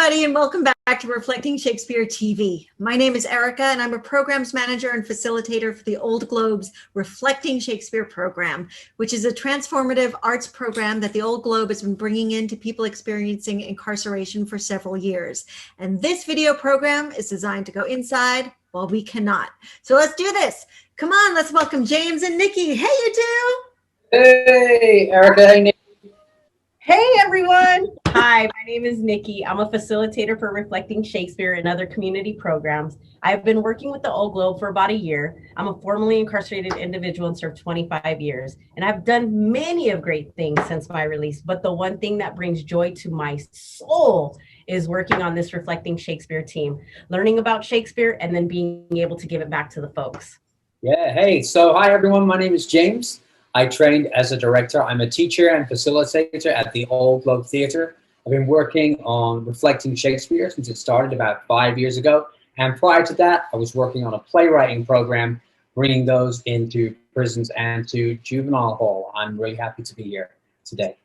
everybody, and welcome back to Reflecting Shakespeare TV. My name is Erika, and I'm a programs manager and facilitator for the Old Globe's Reflecting Shakespeare program, which is a transformative arts program that the Old Globe has been bringing in to people experiencing incarceration for several years. And this video program is designed to go inside while we cannot. So let's do this. Come on, let's welcome James and Nikki. Hey, you two. Hey, Erika. Hey, Nick. Hey everyone! Hi, my name is Nikki. I'm a facilitator for Reflecting Shakespeare and other community programs. I've been working with the Old Globe for about a year. I'm a formerly incarcerated individual and served 25 years. And I've done many of great things since my release, but the one thing that brings joy to my soul is working on this Reflecting Shakespeare team, learning about Shakespeare and then being able to give it back to the folks. Yeah, hey, so hi everyone, my name is James. I trained as a director. I'm a teacher and facilitator at the Old Globe Theatre. I've been working on Reflecting Shakespeare since it started about 5 years ago. And prior to that, I was working on a playwriting program, bringing those into prisons and to juvenile hall. I'm really happy to be here today.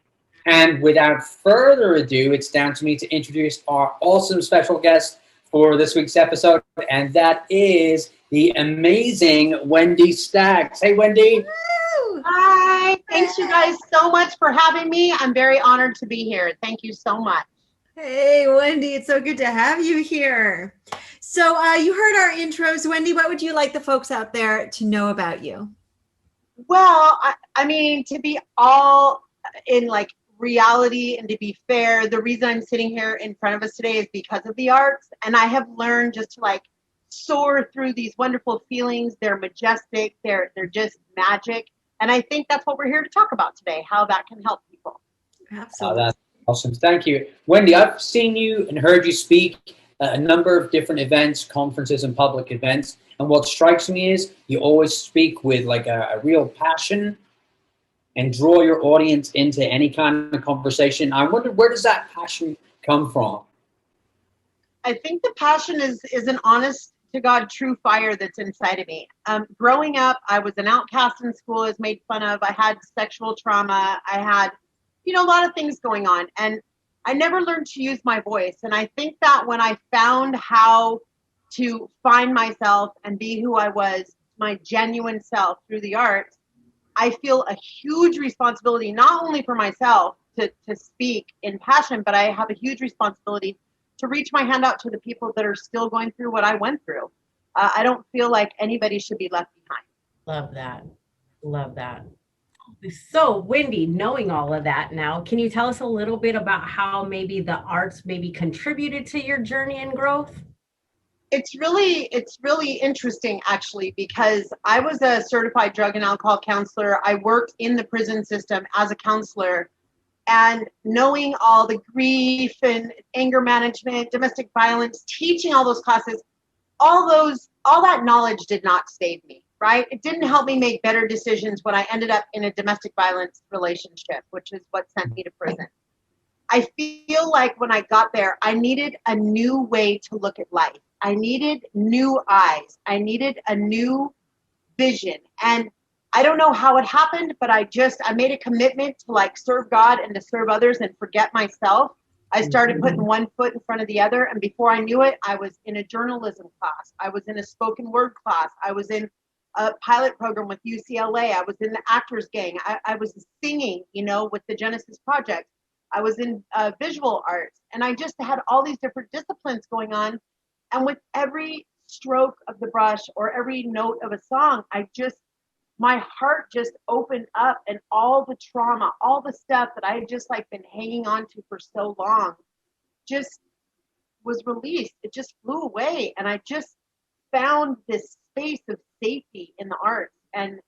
And without further ado, it's down to me to introduce our awesome special guest for this week's episode, and that is the amazing Wendy Staggs. Hey, Wendy. Hi, thanks you guys so much for having me. I'm very honored to be here. Thank you so much. Hey, Wendy, it's so good to have you here. So you heard our intros. Wendy, what would you like the folks out there to know about you? Well, I mean, to be all in like reality and to be fair, the reason I'm sitting here in front of us today is because of the arts. And I have learned just to like soar through these wonderful feelings. They're majestic. They're just magic. And I think that's what we're here to talk about today, how that can help people. Absolutely. Oh, that's awesome. Thank you. Wendy, I've seen you and heard you speak at a number of different events, conferences, and public events. And what strikes me is you always speak with like a real passion and draw your audience into any kind of conversation. I wonder, where does that passion come from? I think the passion is an honest to God true fire that's inside of me. Growing up, I was an outcast in school, I was made fun of. I had sexual trauma. I had, a lot of things going on. And I never learned to use my voice. And I think that when I found how to find myself and be who I was, my genuine self through the arts, I feel a huge responsibility, not only for myself to speak in passion, but I have a huge responsibility to reach my hand out to the people that are still going through what I went through. I don't feel like anybody should be left behind. Love that. Love that. So, Wendy, knowing all of that now, can you tell us a little bit about how maybe the arts maybe contributed to your journey and growth? It's really interesting, actually, because I was a certified drug and alcohol counselor. I worked in the prison system as a counselor. And knowing all the grief and anger management, domestic violence, teaching all those classes, all that knowledge did not save me, right? It didn't help me make better decisions when I ended up in a domestic violence relationship, which is what sent me to prison. I feel like when I got there, I needed a new way to look at life. I needed new eyes. I needed a new vision. And I don't know how it happened, but I made a commitment to like serve God and to serve others and forget myself. I started putting one foot in front of the other. And before I knew it, I was in a journalism class. I was in a spoken word class. I was in a pilot program with UCLA. I was in the Actors Gang. I was singing, with the Genesis Project. I was in visual arts. And I just had all these different disciplines going on. And with every stroke of the brush or every note of a song, my heart just opened up, and all the trauma, all the stuff that I had just like been hanging on to for so long just was released. It just flew away. And I just found this space of safety in the arts. And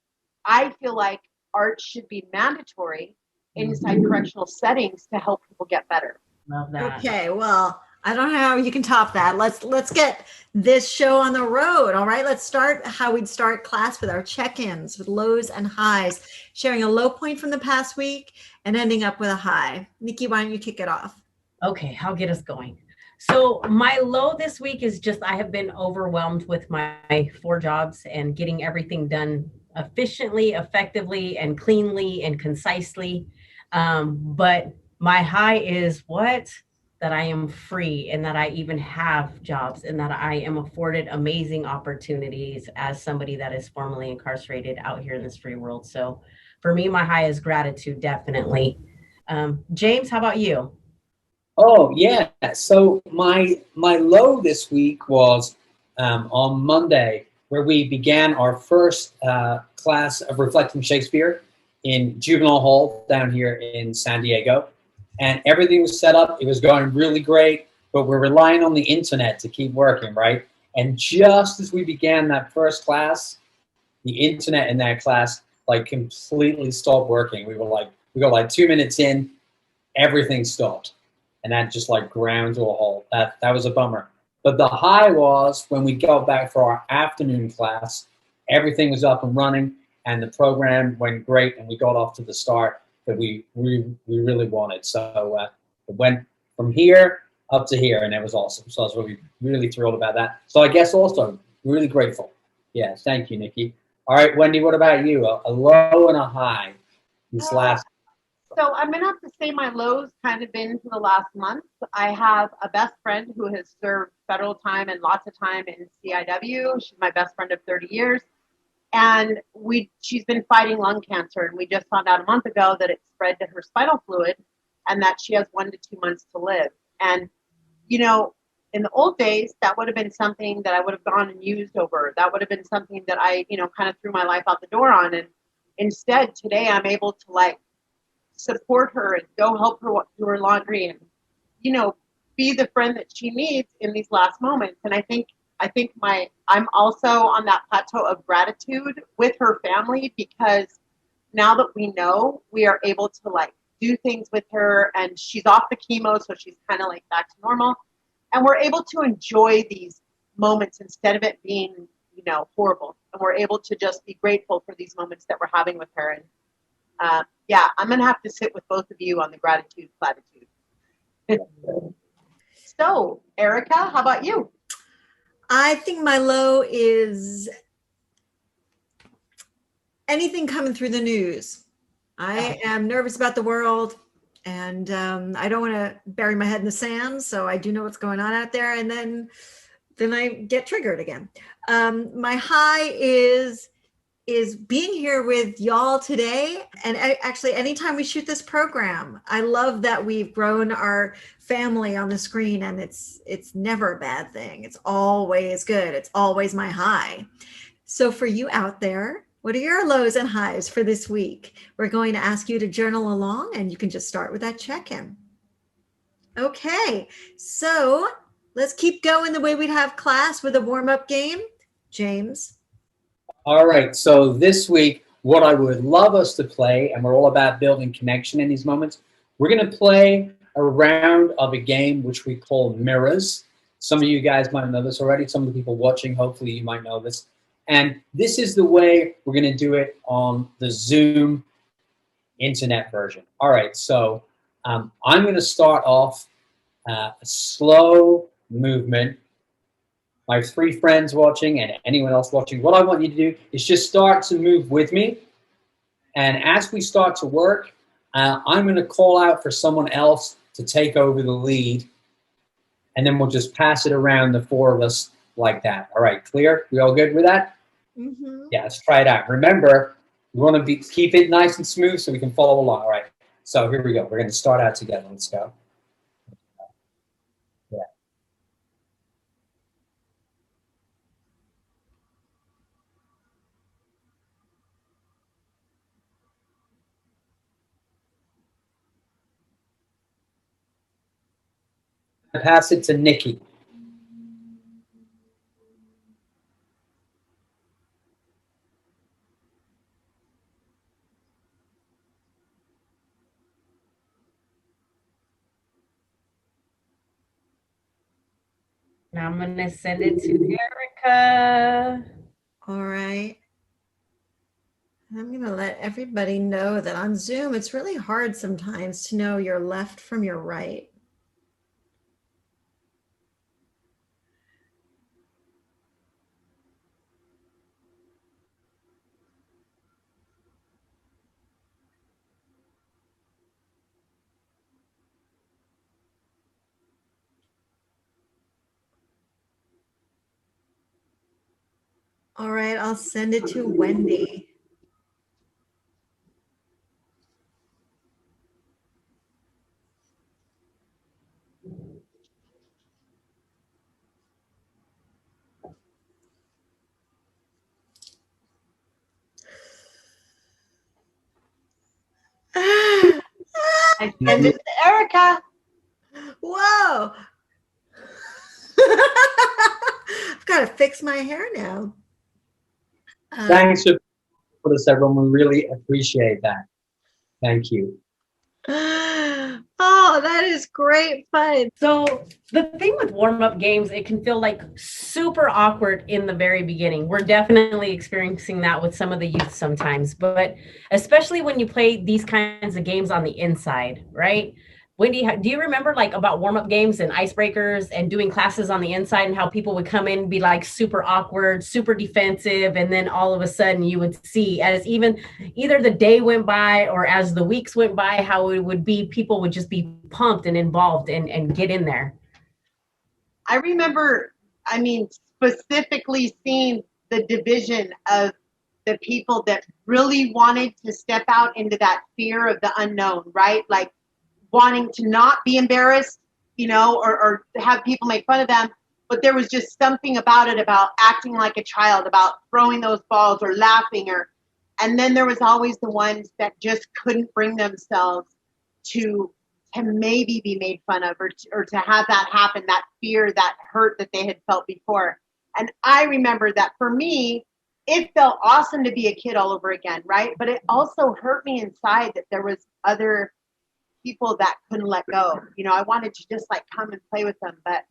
I feel like art should be mandatory inside correctional settings to help people get better. Love that. Okay, well, I don't know how you can top that. Let's get this show on the road. All right, let's start how we'd start class with our check-ins, with lows and highs, sharing a low point from the past week and ending up with a high. Nikki, why don't you kick it off? Okay, I'll get us going. So my low this week is just I have been overwhelmed with my 4 jobs and getting everything done efficiently, effectively, and cleanly and concisely. But my high is what? that I am free and that I even have jobs and that I am afforded amazing opportunities as somebody that is formerly incarcerated out here in this free world. So for me, my high is gratitude, definitely. James, how about you? Oh yeah. So my low this week was on Monday, where we began our first class of reflecting Shakespeare in Juvenile Hall down here in San Diego, and everything was set up. It was going really great, but we're relying on the internet to keep working, right? And just as we began that first class, the internet in that class like completely stopped working. We got like 2 minutes in, everything stopped, and that just like ground to a halt. That was a bummer. But the high was when we got back for our afternoon class, everything was up and running, and the program went great, and we got off to the start that we really wanted. So it went from here up to here, and it was awesome. So I was really thrilled about that. So I guess also really grateful. Yeah, thank you, Nikki. All right, Wendy, what about you? A low and a high this last. So I'm gonna have to say my low's kind of been for the last month. I have a best friend who has served federal time and lots of time in CIW. She's my best friend of 30 years. And she's been fighting lung cancer, and we just found out a month ago that it spread to her spinal fluid and that she has 1 to 2 months to live. And, you know, in the old days, that would have been something that I would have gone and used over. That would have been something that I, kind of threw my life out the door on. And instead, today I'm able to like support her and go help her do her laundry and, be the friend that she needs in these last moments. And I think I'm also on that plateau of gratitude with her family, because now that we know, we are able to like do things with her, and she's off the chemo, so she's kind of like back to normal, and we're able to enjoy these moments instead of it being horrible, and we're able to just be grateful for these moments that we're having with her. And yeah, I'm gonna have to sit with both of you on the gratitude platitude. So, Erika, how about you? I think my low is anything coming through the news. I am nervous about the world, and I don't want to bury my head in the sand, so I do know what's going on out there, and then I get triggered again. My high is being here with y'all today, and actually anytime we shoot this program. I love that we've grown our family on the screen, and it's never a bad thing. It's always good. It's always my high. So for you out there, what are your lows and highs for this week? We're going to ask you to journal along, and you can just start with that check-in. Okay, so let's keep going the way we'd have class with a warm-up game. James. All right, so this week, what I would love us to play, and we're all about building connection in these moments, we're going to play a round of a game which we call Mirrors. Some of you guys might know this already. Some of the people watching, hopefully you might know this. And this is the way we're going to do it on the Zoom internet version. All right, so I'm going to start off a slow movement. My 3 friends watching and anyone else watching, what I want you to do is just start to move with me. And as we start to work, I'm going to call out for someone else to take over the lead. And then we'll just pass it around the 4 of us like that. All right, clear? We all good with that? Mm-hmm. Yeah, let's try it out. Remember, we want to keep it nice and smooth so we can follow along. All right, so here we go. We're going to start out together. Let's go. Yeah. I pass it to Nikki. Now I'm going to send it to Erika. All right. I'm going to let everybody know that on Zoom, it's really hard sometimes to know your left from your right. All right, I'll send it to Wendy. I send it to Erika. Whoa. I've got to fix my hair now. Thanks for this, everyone. We really appreciate that. Thank you. Oh, that is great fun. So the thing with warm-up games, it can feel like super awkward in the very beginning. We're definitely experiencing that with some of the youth sometimes, but especially when you play these kinds of games on the inside, right? Wendy, do you remember like about warm-up games and icebreakers and doing classes on the inside and how people would come in and be like super awkward, super defensive, and then all of a sudden you would see as even either the day went by or as the weeks went by, how it would be people would just be pumped and involved and get in there. I remember, specifically seeing the division of the people that really wanted to step out into that fear of the unknown, right? Like wanting to not be embarrassed, or have people make fun of them. But there was just something about it, about acting like a child, about throwing those balls or laughing, and then there was always the ones that just couldn't bring themselves to maybe be made fun of or to have that happen, that fear, that hurt that they had felt before. And I remember that for me, it felt awesome to be a kid all over again, right? But it also hurt me inside that there was other people that couldn't let go. I wanted to just like come and play with them, but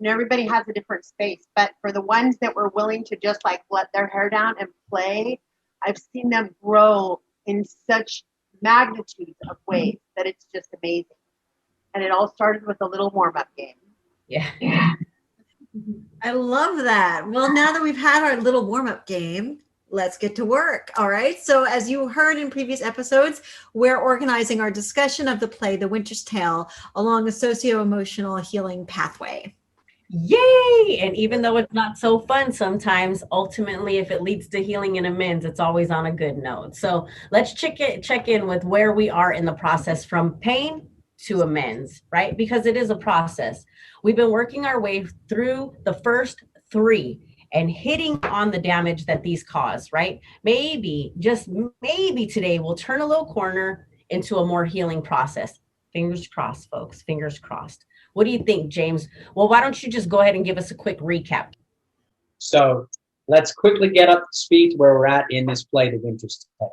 everybody has a different space. But for the ones that were willing to just like let their hair down and play, I've seen them grow in such magnitudes of ways that it's just amazing. And it all started with a little warm-up game. Yeah. I love that. Well, now that we've had our little warm-up game, let's get to work. All right. So as you heard in previous episodes, we're organizing our discussion of the play, The Winter's Tale, along a socio-emotional healing pathway. Yay! And even though it's not so fun sometimes, ultimately, if it leads to healing and amends, it's always on a good note. So let's check in with where we are in the process from pain to amends, right? Because it is a process. We've been working our way through the first 3 and hitting on the damage that these cause, right? Maybe, just maybe today we'll turn a little corner into a more healing process. Fingers crossed, folks, fingers crossed. What do you think, James? Well, why don't you just go ahead and give us a quick recap? So let's quickly get up to speed where we're at in this play, The Winter's Tale.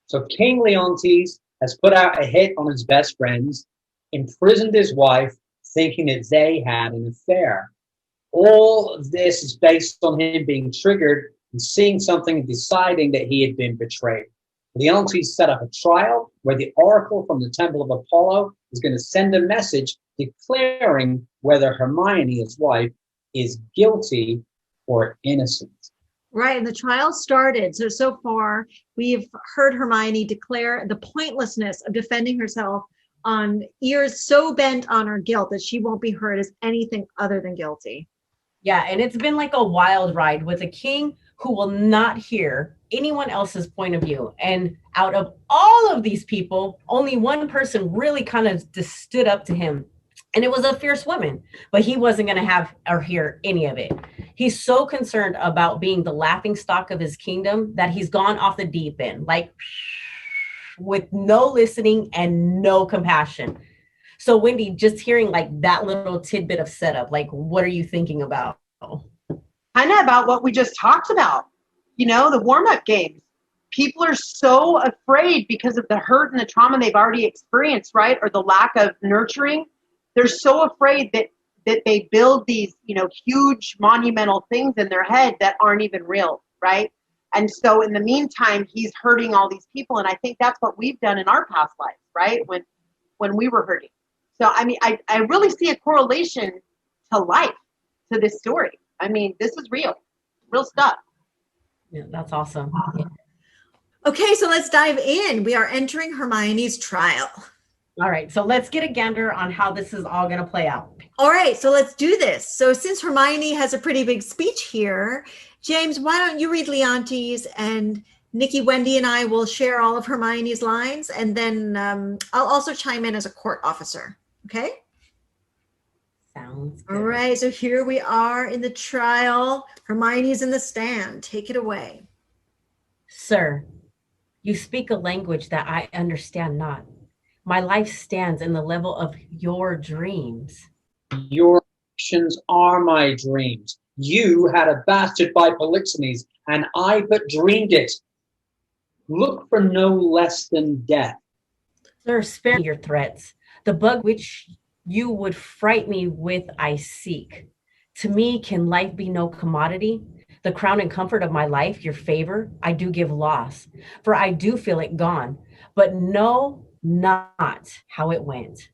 So King Leontes has put out a hit on his best friends, imprisoned his wife, thinking that they had an affair. All of this is based on him being triggered and seeing something and deciding that he had been betrayed. Leontes set up a trial where the oracle from the Temple of Apollo is going to send a message declaring whether Hermione, his wife, is guilty or innocent. Right, and the trial started. So far, we've heard Hermione declare the pointlessness of defending herself on ears so bent on her guilt that she won't be heard as anything other than guilty. Yeah, and it's been like a wild ride with a king who will not hear anyone else's point of view. And out of all of these people, only one person really kind of just stood up to him. And it was a fierce woman, but he wasn't going to have or hear any of it. He's so concerned about being the laughing stock of his kingdom that he's gone off the deep end, like with no listening and no compassion. So Wendy, just hearing like that little tidbit of setup, like what are you thinking about? Kind of about what we just talked about, the warm-up games. People are so afraid because of the hurt and the trauma they've already experienced, right? Or the lack of nurturing. They're so afraid that they build these, huge monumental things in their head that aren't even real, right? And so in the meantime, he's hurting all these people. And I think that's what we've done in our past lives, right? When we were hurting. So, I really see a correlation to life, to this story. This is real stuff. Yeah, that's awesome. Okay, so let's dive in. We are entering Hermione's trial. All right, so let's get a gander on how this is all going to play out. All right, so let's do this. So since Hermione has a pretty big speech here, James, why don't you read Leontes, and Nikki, Wendy, and I will share all of Hermione's lines, and then I'll also chime in as a court officer. Okay? Sounds good. All right, so here we are in the trial. Hermione's in the stand. Take it away. Sir, you speak a language that I understand not. My life stands in the level of your dreams. Your actions are my dreams. You had a bastard by Polixenes, and I but dreamed it. Look for no less than death. Sir, spare your threats. The bug which you would fright me with I seek. To me, can life be no commodity? The crown and comfort of my life, your favor, I do give loss, for I do feel it gone, but know not how it went.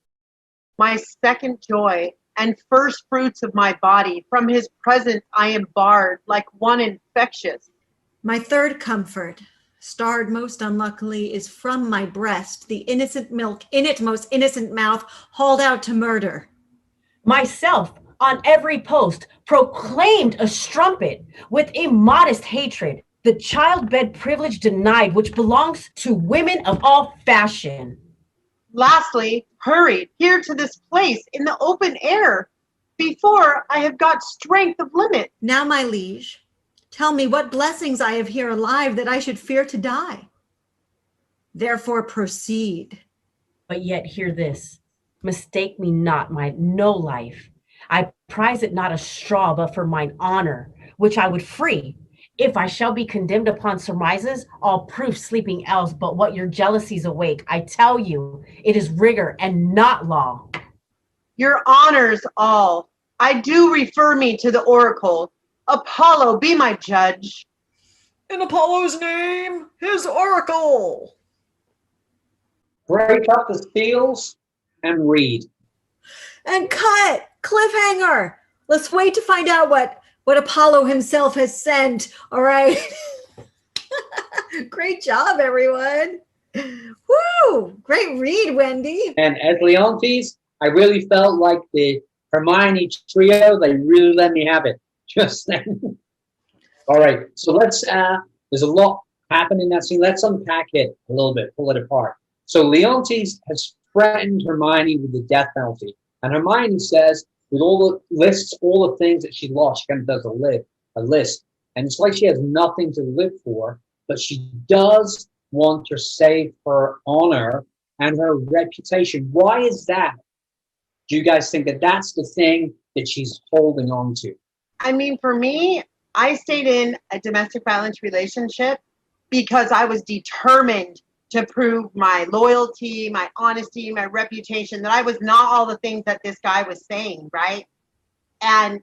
My second joy and first fruits of my body, from his presence I am barred like one infectious. My third comfort, starred most unluckily, is from my breast, the innocent milk in it most innocent mouth, hauled out to murder. Myself, on every post, proclaimed a strumpet with immodest hatred, the childbed privilege denied, which belongs to women of all fashion. Lastly, hurried here to this place in the open air, before I have got strength of limit. Now, my liege, tell me what blessings I have here alive that I should fear to die. Therefore proceed. But yet hear this, mistake me not, my no life. I prize it not a straw, but for mine honor, which I would free. If I shall be condemned upon surmises, all proof sleeping else, but what your jealousies awake, I tell you, it is rigor and not law. Your honors all, I do refer me to the oracle. Apollo, be my judge. In Apollo's name, his oracle. Break up the seals and read. And cut, cliffhanger. Let's wait to find out what Apollo himself has sent. All right. Great job, everyone. Woo! Great read, Wendy. And as Leontes, I really felt like the Hermione trio, they really let me have it just then. All right, so let's, there's a lot happening in that scene. Let's unpack it a little bit, pull it apart. So Leontes has threatened Hermione with the death penalty. And Hermione says, with all the lists, all the things that she lost, she kind of does a list. And it's like she has nothing to live for, but she does want to save her honor and her reputation. Why is that? Do you guys think that that's the thing that she's holding on to? I mean, for me, I stayed in a domestic violence relationship because I was determined to prove my loyalty, my honesty, my reputation, that I was not all the things that this guy was saying, right? And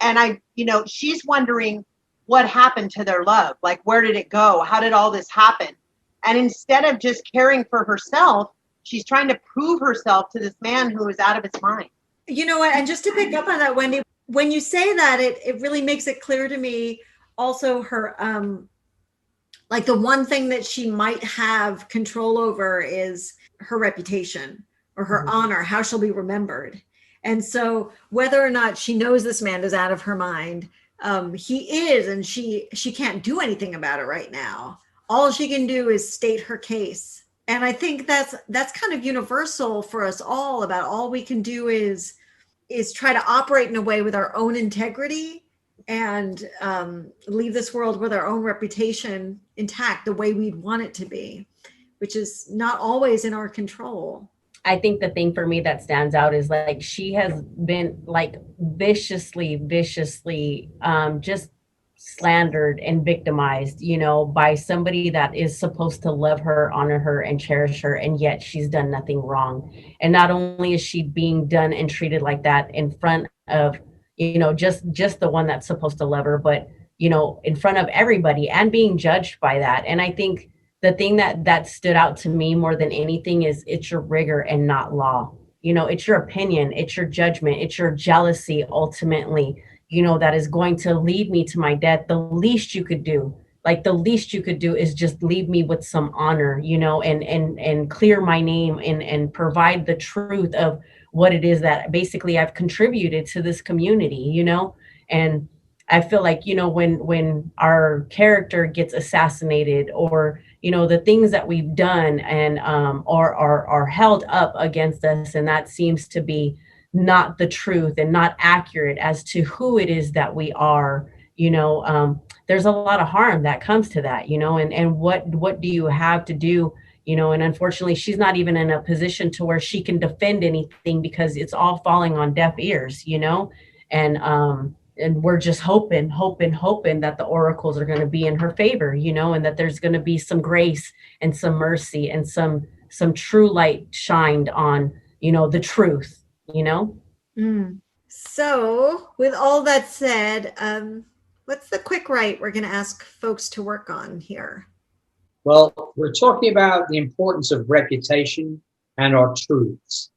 I, she's wondering what happened to their love. Like, where did it go? How did all this happen? And instead of just caring for herself, she's trying to prove herself to this man who is out of his mind. You know what? And just to pick up on that, Wendy, when you say that, it really makes it clear to me also her, like the one thing that she might have control over is her reputation or her honor, how she'll be remembered. And so whether or not she knows this man is out of her mind, he is, and she can't do anything about it right now. All she can do is state her case. And I think that's kind of universal for us all. About all we can do is try to operate in a way with our own integrity and leave this world with our own reputation intact the way we'd want it to be, which is not always in our control. I think the thing for me that stands out is like she has been like viciously just slandered and victimized, by somebody that is supposed to love her, honor her, and cherish her, and yet she's done nothing wrong. And not only is she being done and treated like that in front of just the one that's supposed to love her, but in front of everybody and being judged by that. And I think the thing that stood out to me more than anything is it's your rigor and not law. It's your opinion, it's your judgment, it's your jealousy ultimately, that is going to lead me to my death. The least you could do is just leave me with some honor, and clear my name and provide the truth of what it is that basically I've contributed to this community, and I feel like, you know, when our character gets assassinated, or, you know, the things that we've done and are held up against us, and that seems to be not the truth and not accurate as to who it is that we are, you know, there's a lot of harm that comes to that, you know, and what do you have to do, you know? And unfortunately, she's not even in a position to where she can defend anything, because it's all falling on deaf ears, you know. And we're just hoping that the oracles are going to be in her favor, you know, and that there's going to be some grace and some mercy and some true light shined on, you know, the truth, you know. So with all that said, what's the quick write we're going to ask folks to work on here? Well, we're talking about the importance of reputation and our truths.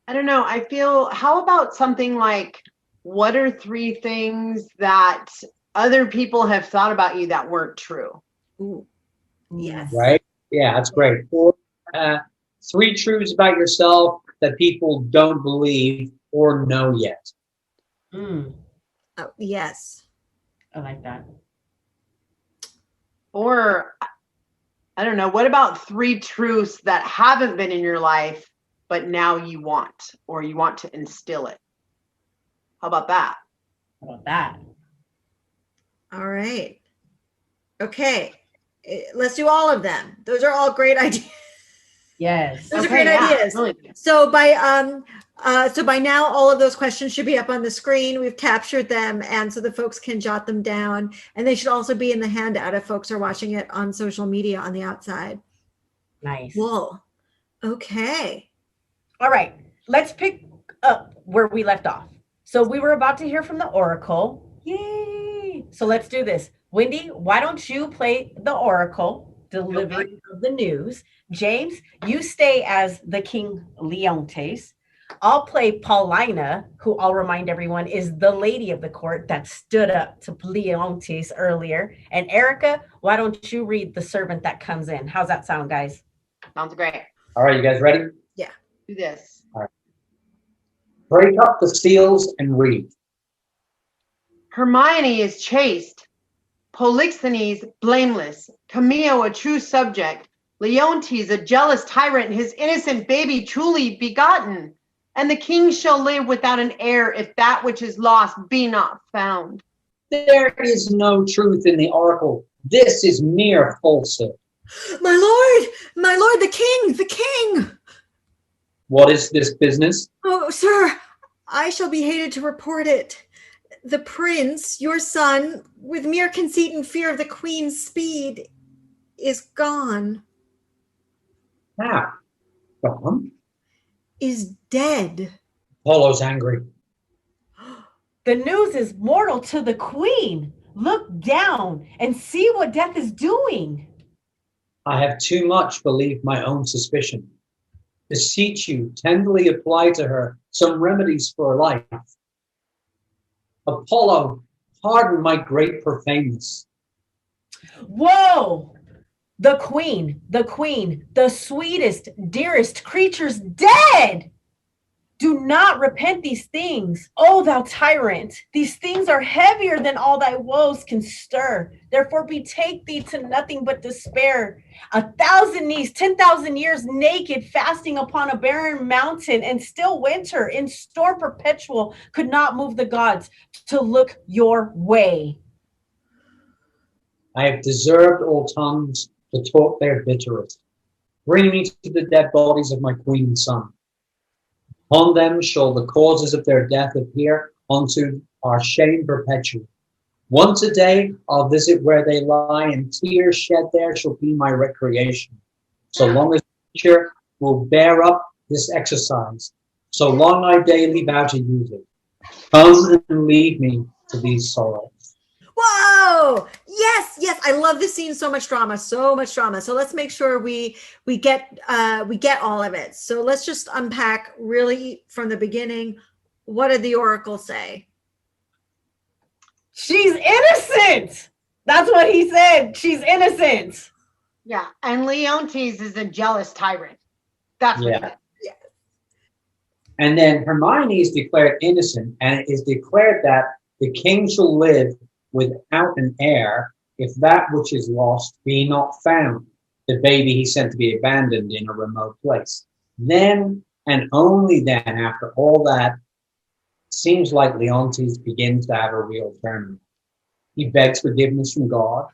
I don't know. I feel, how about something like, what are 3 things that other people have thought about you that weren't true? Ooh, yes. Right? Yeah, that's great. Or 3 truths about yourself that people don't believe or know yet. Oh, yes. I like that. Or, I don't know, what about 3 truths that haven't been in your life, but now you want, or you want to instill it? How about that? How about that? All right. Okay. Let's do all of them. Those are all great ideas. Yes. Those are great ideas. Really. So by now, all of those questions should be up on the screen. We've captured them, and so the folks can jot them down. And they should also be in the handout if folks are watching it on social media on the outside. Nice. Whoa. Okay. All right. Let's pick up where we left off. So we were about to hear from the Oracle. Yay! So let's do this. Wendy, why don't you play the Oracle, delivery of the news? James, you stay as the King Leontes. I'll play Paulina, who I'll remind everyone is the lady of the court that stood up to Leontes earlier. And Erika, why don't you read the servant that comes in? How's that sound, guys? Sounds great. All right, you guys ready? Yeah. Do this. All right. Break up the seals and read. Hermione is chaste, Polixenes blameless, Camille a true subject, Leontes a jealous tyrant, his innocent baby truly begotten. And the king shall live without an heir if that which is lost be not found. There is no truth in the oracle. This is mere falsehood. My lord, the king. What is this business? Oh, sir, I shall be hated to report it. The prince, your son, with mere conceit and fear of the queen's speed, is gone. Ah, gone? Is dead. Apollo's angry. The news is mortal to the queen. Look down and see what death is doing. I have too much believed my own suspicion. Beseech you, tenderly apply to her some remedies for life. Apollo, pardon my great profaneness. Whoa! The queen, the sweetest, dearest creature's dead. Do not repent these things, O thou tyrant. These things are heavier than all thy woes can stir. Therefore betake thee to nothing but despair. 1,000 knees, 10,000 years naked, fasting upon a barren mountain, and still winter in storm perpetual could not move the gods to look your way. I have deserved all tongues to talk their bitterest. Bring me to the dead bodies of my queen and son. On them shall the causes of their death appear unto our shame perpetual. Once a day I'll visit where they lie, and tears shed there shall be my recreation. So long as nature will bear up this exercise, so long I daily vow to use it. Come and leave me to these sorrows. Whoa! Yes, I love this scene. So much drama. So let's make sure we get all of it. So let's just unpack really from the beginning. What did the oracle say? She's innocent. That's what he said. She's innocent. Yeah, and Leontes is a jealous tyrant. That's what he meant. And then Hermione is declared innocent, and it is declared that The king shall live without an heir if that which is lost be not found, the baby he sent to be abandoned in a remote place. Then and only then, after all that, seems like Leontes begins to have a real turn. He begs forgiveness from God.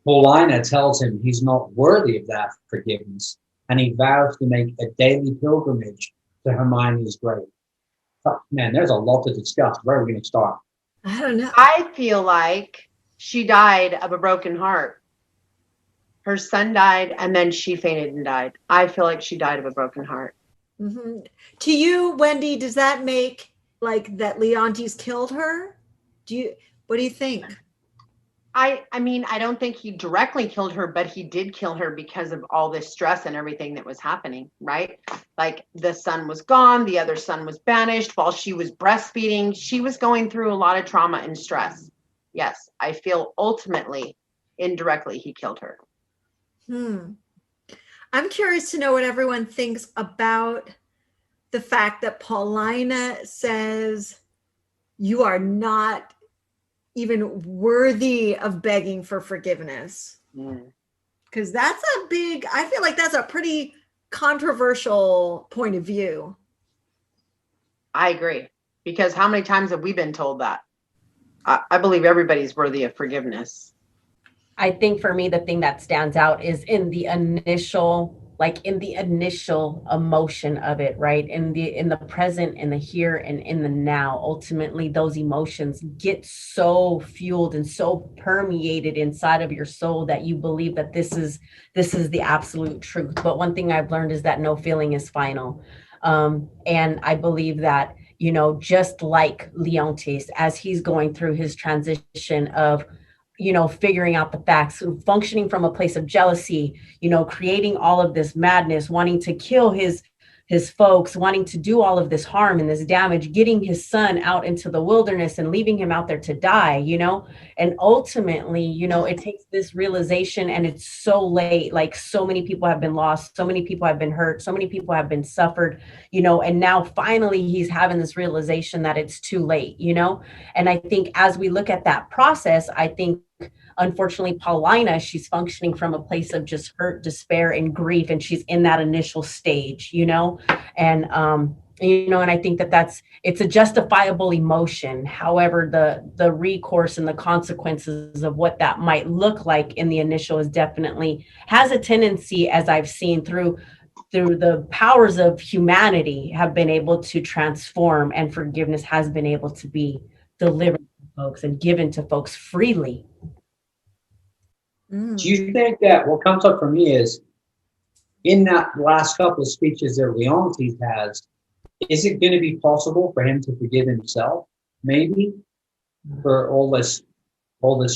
Paulina tells him he's not worthy of that forgiveness, and he vows to make a daily pilgrimage to Hermione's grave. Oh, man, there's a lot to discuss. Where are we going to start? I don't know. I feel like she died of a broken heart. Her son died, and then she fainted and died. I feel like she died of a broken heart. Mm-hmm. To you, Wendy, does that make like that Leontes killed her? What do you think? I mean, I don't think he directly killed her, but he did kill her because of all this stress and everything that was happening, right? Like the son was gone, the other son was banished while she was breastfeeding. She was going through a lot of trauma and stress. Yes, I feel ultimately, indirectly, he killed her. I'm curious to know what everyone thinks about the fact that Paulina says you are not even worthy of begging for forgiveness. Because that's I feel like that's a pretty controversial point of view. I agree. Because how many times have we been told that? I believe everybody's worthy of forgiveness. I think for me, the thing that stands out is in the initial emotion of it, right? In the present, in the here, and in the now. Ultimately, those emotions get so fueled and so permeated inside of your soul that you believe that this is the absolute truth. But one thing I've learned is that no feeling is final. And I believe that, just like Leontes, as he's going through his transition of figuring out the facts, functioning from a place of jealousy, creating all of this madness, wanting to kill his folks, wanting to do all of this harm and this damage, getting his son out into the wilderness and leaving him out there to die, and ultimately, it takes this realization, and it's so late, like so many people have been lost, so many people have been hurt, so many people have been suffered, and now finally he's having this realization that it's too late, and I think as we look at that process, I think unfortunately, Paulina, she's functioning from a place of just hurt, despair, and grief, and she's in that initial stage, and I think it's a justifiable emotion. However, the recourse and the consequences of what that might look like in the initial has a tendency, as I've seen through the powers of humanity, have been able to transform, and forgiveness has been able to be delivered to folks and given to folks freely. Do you think that what comes up for me is in that last couple of speeches that Leontes has, is it going to be possible for him to forgive himself, maybe, for all this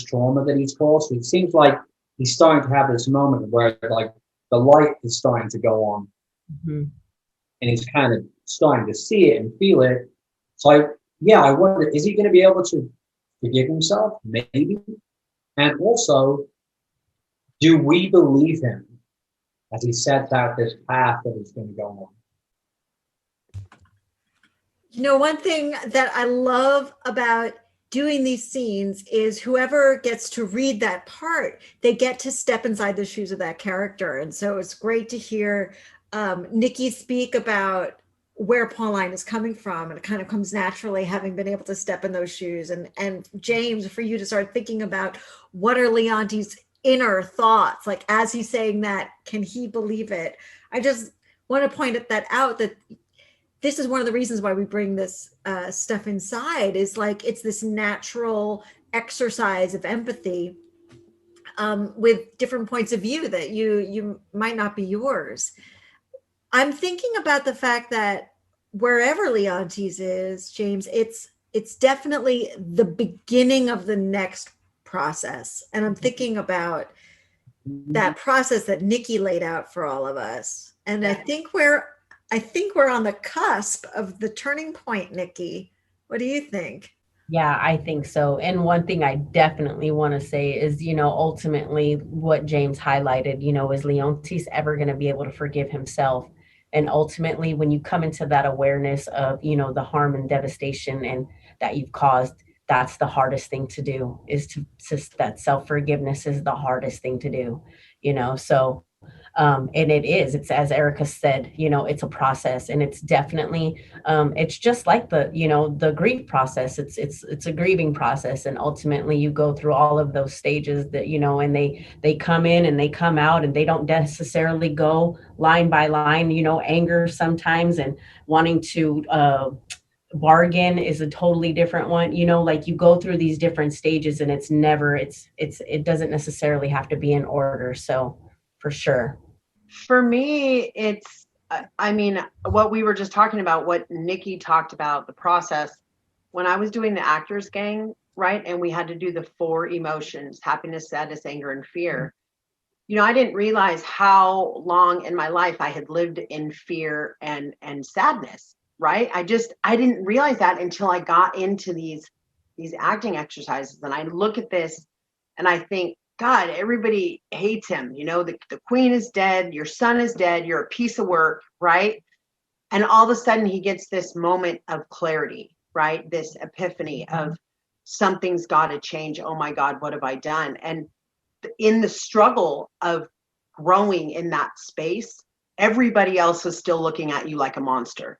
trauma that he's caused? It seems like he's starting to have this moment where like the light is starting to go on, and he's kind of starting to see it and feel it. So I wonder, is he going to be able to forgive himself? Maybe. And also, do we believe him as he sets out this path that he's going to go on? One thing that I love about doing these scenes is whoever gets to read that part, they get to step inside the shoes of that character. And so it's great to hear Niki speak about where Pauline is coming from, and it kind of comes naturally, having been able to step in those shoes. And James, for you to start thinking about what are Leontes' inner thoughts, like as he's saying that, can he believe it? I just want to point that out, that this is one of the reasons why we bring this stuff inside, is like it's this natural exercise of empathy with different points of view that you might not be yours. I'm thinking about the fact that wherever Leontes is, James, it's definitely the beginning of the next process. And I'm thinking about that process that Niki laid out for all of us. And I think we're on the cusp of the turning point, Niki. What do you think? Yeah, I think so. And one thing I definitely want to say is, ultimately what James highlighted, is Leontes ever going to be able to forgive himself? And ultimately, when you come into that awareness of, the harm and devastation and that you've caused, that's the hardest thing to do, is to that self-forgiveness is the hardest thing to do, so and it's, as Erika said, it's a process, and it's definitely it's just like the grief process. It's a grieving process, and ultimately you go through all of those stages that and they come in and they come out, and they don't necessarily go line by line. Anger sometimes, and wanting to bargain is a totally different one. Like, you go through these different stages, and it doesn't necessarily have to be in order. So for sure. For me, it's, what we were just talking about, what Nikki talked about, the process. When I was doing the Actors Gang, right, and we had to do the 4 emotions: happiness, sadness, anger, and fear. I didn't realize how long in my life I had lived in fear and sadness, right? I didn't realize that until I got into these acting exercises. And I look at this and I think, God, everybody hates him. The queen is dead. Your son is dead. You're a piece of work, right? And all of a sudden he gets this moment of clarity, right? This epiphany of something's got to change. Oh my God, what have I done? And in the struggle of growing in that space, everybody else is still looking at you like a monster,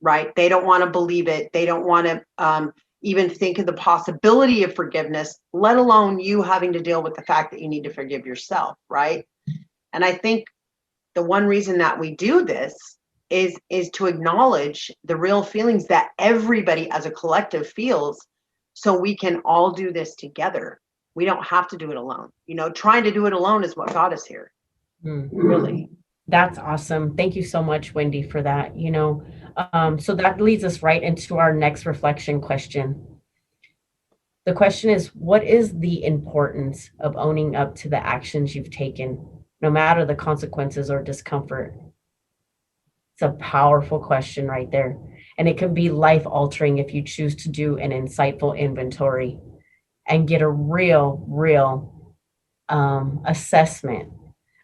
right? They don't want to believe it. They don't want to even think of the possibility of forgiveness, let alone you having to deal with the fact that you need to forgive yourself, right? And I think the one reason that we do this is to acknowledge the real feelings that everybody as a collective feels, so we can all do this together. We don't have to do it alone. Trying to do it alone is what got us here. Really. That's awesome. Thank you so much, Wendy, for that. So that leads us right into our next reflection question. The question is, what is the importance of owning up to the actions you've taken, no matter the consequences or discomfort? It's a powerful question right there. And it can be life-altering if you choose to do an insightful inventory and get a real assessment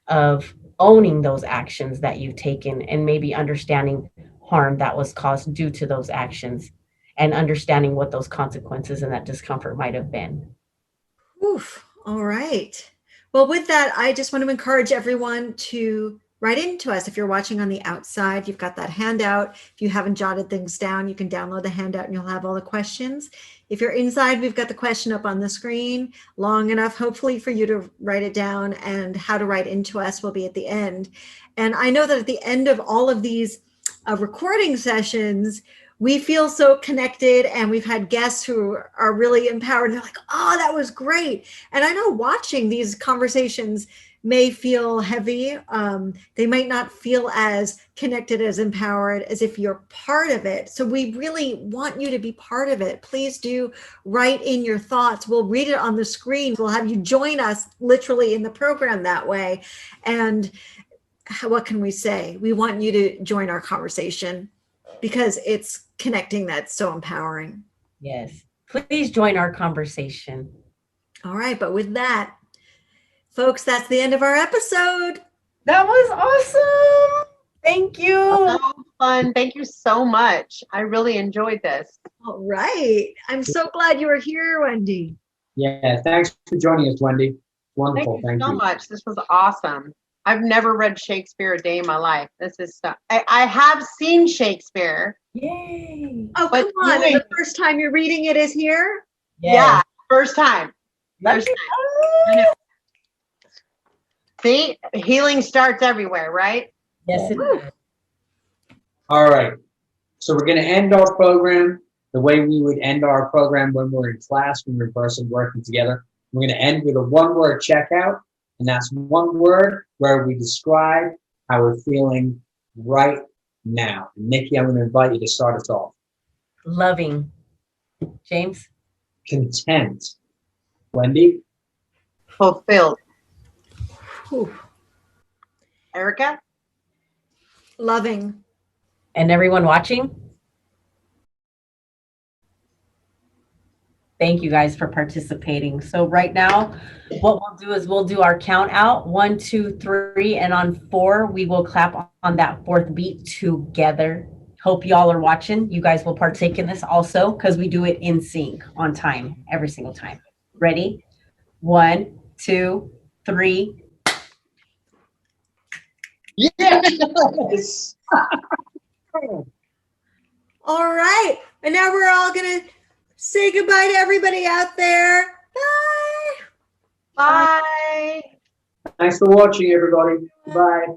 of owning those actions that you've taken, and maybe understanding harm that was caused due to those actions, and understanding what those consequences and that discomfort might have been. Oof. All right. Well, with that, I just want to encourage everyone to write into us. If you're watching on the outside, you've got that handout. If you haven't jotted things down, you can download the handout and you'll have all the questions. If you're inside, we've got the question up on the screen, long enough, hopefully, for you to write it down, and how to write into us will be at the end. And I know that at the end of all of these recording sessions, we feel so connected, and we've had guests who are really empowered. They're like, oh, that was great. And I know watching these conversations may feel heavy. They might not feel as connected, as empowered as if you're part of it. So we really want you to be part of it. Please do write in your thoughts. We'll read it on the screen. We'll have you join us literally in the program that way. And what can we say? We want you to join our conversation, because it's connecting that's so empowering. Yes. Please join our conversation. All right. But with that, folks, that's the end of our episode. That was awesome. Thank you. So fun. Thank you so much. I really enjoyed this. All right. I'm so glad you were here, Wendy. Yeah, thanks for joining us, Wendy. Wonderful. Thank you so much. This was awesome. I've never read Shakespeare a day in my life. This is stuff. I have seen Shakespeare. Yay. Oh, come on. The first time you're reading it is here? Yeah, first time. First time. See, healing starts everywhere, right? Yes, it is. All right. So we're going to end our program the way we would end our program when we're in class, when we're in person working together. We're going to end with a one-word checkout. And that's one word where we describe how we're feeling right now. Nikki, I'm going to invite you to start us off. Loving. James? Content. Wendy? Fulfilled. Whew. Erika? Loving. And everyone watching? Thank you guys for participating. So right now, what we'll do is we'll do our count out, 1, 2, 3, and on 4, we will clap on that 4th beat together. Hope y'all are watching. You guys will partake in this also because we do it in sync on time, every single time. Ready? 1, 2, 3. Yes. All right. And now we're all going to say goodbye to everybody out there. Bye. Bye. Thanks for watching, everybody. Bye.